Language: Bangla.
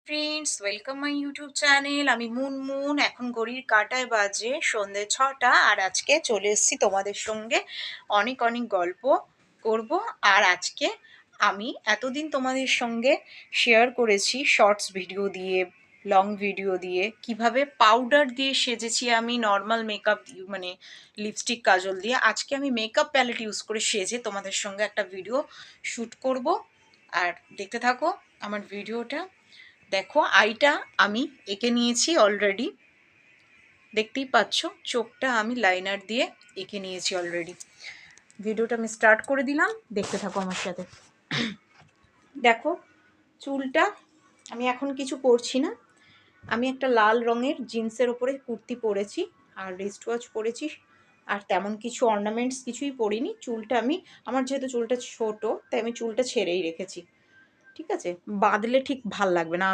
Friends, welcome my YouTube channel. আমি মুনমুন। এখন ঘড়ির কাঁটায় বাজে সন্ধ্যে 6টা। আর আজকে চলে এসেছি তোমাদের সঙ্গে অনেক অনেক গল্প করব। আর আজকে আমি এতদিন তোমাদের সঙ্গে শেয়ার করেছি শর্টস ভিডিও দিয়ে, লং ভিডিও দিয়ে, কিভাবে পাউডার দিয়ে সেজেছি আমি নর্মাল মেকআপ মানে লিপস্টিক কাজল দিয়ে। আজকে আমি মেকআপ প্যালেট ইউজ করে সেজে তোমাদের সঙ্গে একটা ভিডিও শ্যুট করব। আর দেখতে থাকো আমার ভিডিওটা। দেখো, আইটা আমি এঁকে নিয়েছি অলরেডি, দেখতেই পাচ্ছ। চোখটা আমি লাইনার দিয়ে এঁকে নিয়েছি অলরেডি। ভিডিওটা আমি স্টার্ট করে দিলাম, দেখতে থাকো আমার সাথে। দেখো, চুলটা আমি এখন কিছু করছি না। আমি একটা লাল রঙের জিন্সের ওপরে কুর্তি পরেছি আর রিস্ট ওয়াচ পরেছি। আর তেমন কিছু অর্নামেন্টস কিছুই পরিনি। চুলটা আমার যেহেতু চুলটা ছোট, তাই আমি চুলটা ছেড়েই রেখেছি। ঠিক আছে, বাঁধলে ঠিক ভাল লাগবে না।